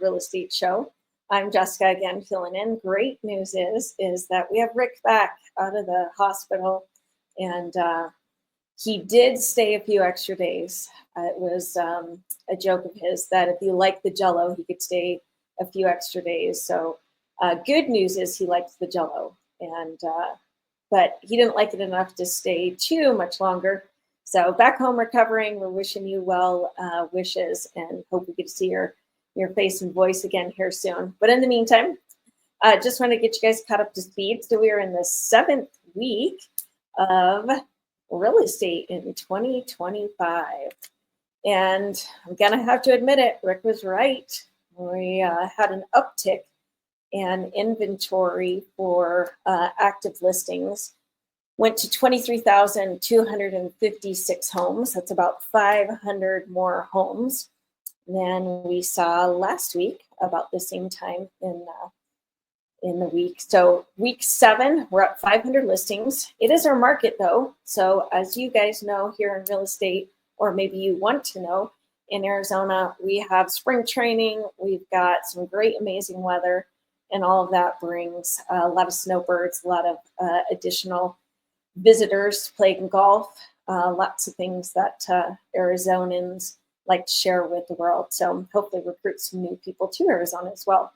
Real Estate Show. I'm Jessica again filling in. Great news is that we have Rick back out of the hospital, and he did stay a few extra days. It was a joke of his that if you like the Jello, he could stay a few extra days. So good news is he likes the Jello, and but he didn't like it enough to stay too much longer. So back home recovering, we're wishing you well wishes and hope we get to see your face and voice again here soon. But in the meantime, just want to get you guys caught up to speed. So we are in the 7th week of real estate in 2025. And I'm going to have to admit it, Rick was right. We had an uptick in inventory for active listings. Went to 23,256 homes. That's about 500 more homes than we saw last week, about the same time in the week. So week 7, we're at 500 listings. It is our market though. So as you guys know here in real estate, or maybe you want to know, in Arizona, we have spring training. We've got some great, amazing weather, and all of that brings a lot of snowbirds, a lot of additional visitors playing golf, lots of things that Arizonans like to share with the world. So hopefully recruit some new people to Arizona as well.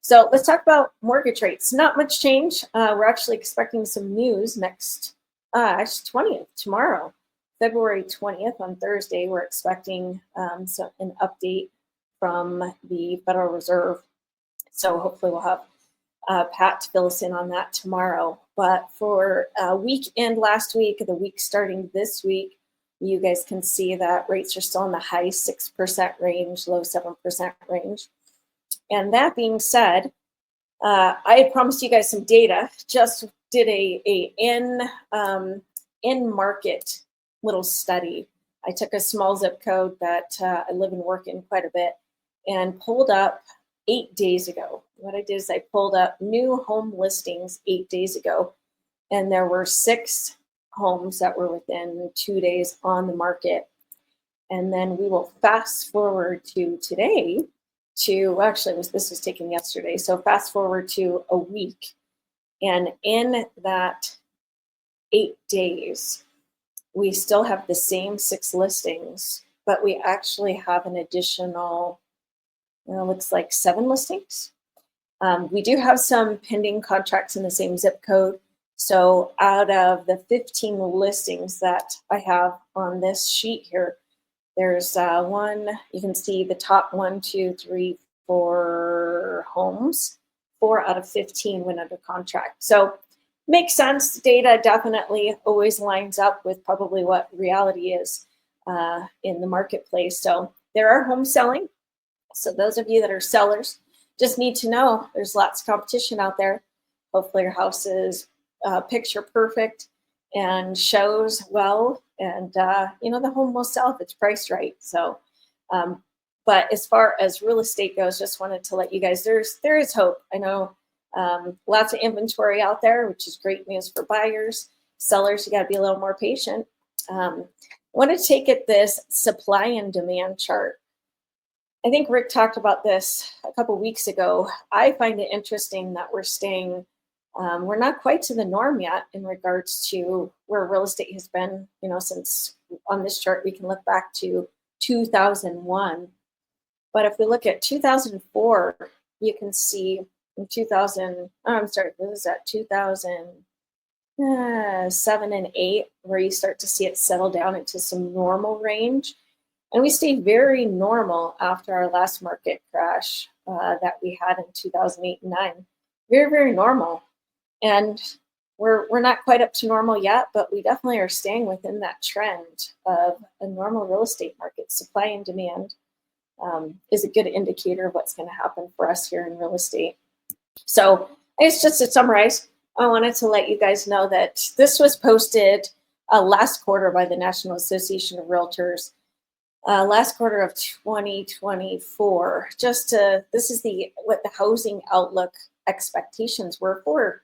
So let's talk about mortgage rates. Not much change. We're actually expecting some news next, actually 20th, tomorrow, February 20th on Thursday. We're expecting an update from the Federal Reserve. So hopefully we'll have Pat to fill us in on that tomorrow. But for weekend last week, the week starting this week, you guys can see that rates are still in the high 6% range, low 7% range. And that being said, I had promised you guys some data. Just did a in market little study. I took a small zip code that I live and work in quite a bit and pulled up 8 days ago. What I did is I pulled up new home listings 8 days ago, and there were 6 homes that were within 2 days on the market. And then we will fast forward to today this was taken yesterday. So fast forward to a week. And in that 8 days, we still have the same 6 listings, but we actually have an additional, looks like 7 listings. We do have some pending contracts in the same zip code. So out of the 15 listings that I have on this sheet here, there's one, you can see the top 1, 2, 3, 4 homes. 4 out of 15 went under contract. So makes sense. Data definitely always lines up with probably what reality is in the marketplace. So there are homes selling. So those of you that are sellers just need to know there's lots of competition out there. Hopefully your house is picture perfect and shows well, and the home will sell if it's priced right. So but as far as real estate goes, just wanted to let you guys, there is hope. I know lots of inventory out there, which is great news for buyers. Sellers, you got to be a little more patient. I want to take at this supply and demand chart. I think Rick talked about this a couple weeks ago. I find it interesting that we're not quite to the norm yet in regards to where real estate has been, since on this chart, we can look back to 2001. But if we look at 2004, you can see in 2007 and 8, where you start to see it settle down into some normal range. And we stayed very normal after our last market crash that we had in 2008 and 9. Very, very normal. And we're not quite up to normal yet, but we definitely are staying within that trend of a normal real estate market. Supply and demand is a good indicator of what's going to happen for us here in real estate. So I guess just to summarize, I wanted to let you guys know that this was posted last quarter by the National Association of Realtors. Last quarter of 2024. This is what the housing outlook expectations were for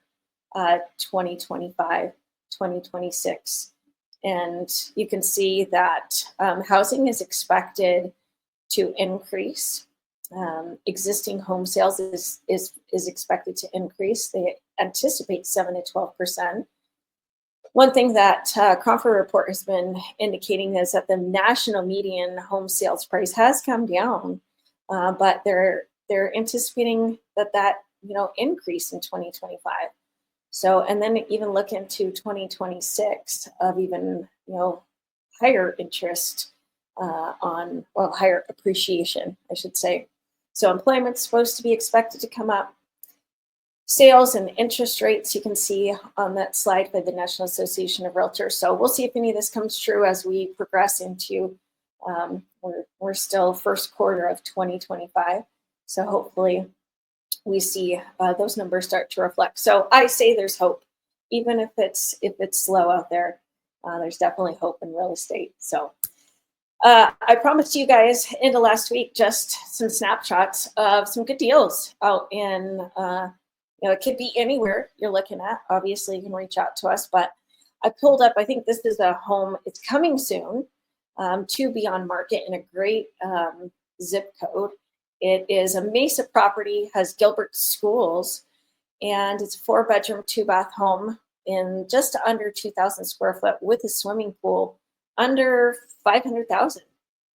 2025, 2026. And you can see that housing is expected to increase Existing home sales is expected to increase. They anticipate 7 to 12%. One thing that Crawford report has been indicating is that the national median home sales price has come down, but they're anticipating that increase in 2025. So, and then even look into 2026 of even higher interest higher appreciation, I should say. So employment's supposed to be expected to come up. Sales and interest rates, you can see on that slide by the National Association of Realtors. So we'll see if any of this comes true as we progress into, we're still first quarter of 2025. So hopefully we see those numbers start to reflect. So I say there's hope, even if it's slow out there. There's definitely hope in real estate. So I promised you guys into last week just some snapshots of some good deals out in, it could be anywhere you're looking at. Obviously, you can reach out to us, but I pulled up, I think this is a home, it's coming soon to be on market in a great zip code. It is a Mesa property, has Gilbert schools, and it's a 4-bedroom, 2-bath home in just under 2,000 square foot with a swimming pool under 500,000.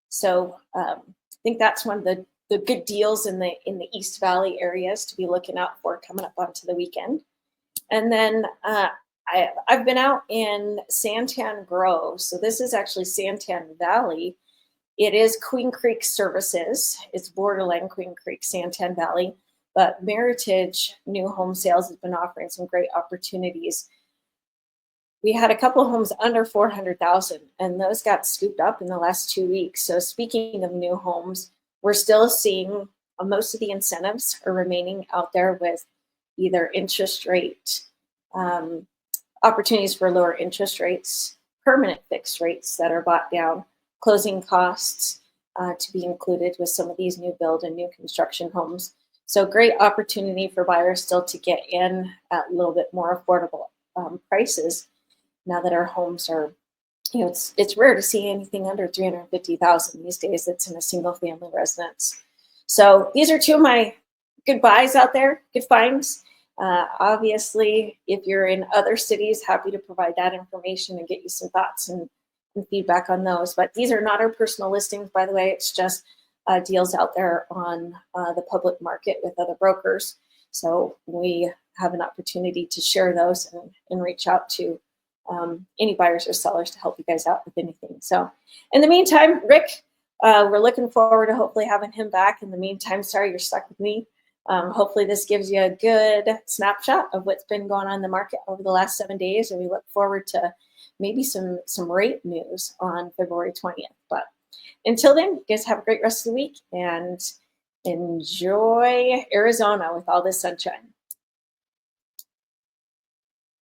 So I think that's one of the good deals in the East Valley areas to be looking out for coming up onto the weekend. And then I've been out in Santan Grove. So this is actually Santan Valley. It is Queen Creek Services. It's borderline Queen Creek, Santan Valley. But Meritage New Home Sales has been offering some great opportunities. We had a couple of homes under 400,000, and those got scooped up in the last 2 weeks. So speaking of new homes, we're still seeing most of the incentives are remaining out there with either interest rate opportunities for lower interest rates, permanent fixed rates that are bought down, closing costs to be included with some of these new build and new construction homes. So great opportunity for buyers still to get in at a little bit more affordable prices. Now that our homes are, it's rare to see anything under 350,000 these days that's in a single family residence. So these are two of my good buys out there, good finds. Obviously, if you're in other cities, happy to provide that information and get you some thoughts and feedback on those. But these are not our personal listings, by the way. It's just deals out there on the public market with other brokers. So we have an opportunity to share those and reach out to any buyers or sellers to help you guys out with anything. So in the meantime, Rick, we're looking forward to hopefully having him back. In the meantime, sorry you're stuck with me. Hopefully this gives you a good snapshot of what's been going on in the market over the last 7 days, and we look forward to maybe some rate news on February 20th. But until then, you guys have a great rest of the week and enjoy Arizona with all this sunshine.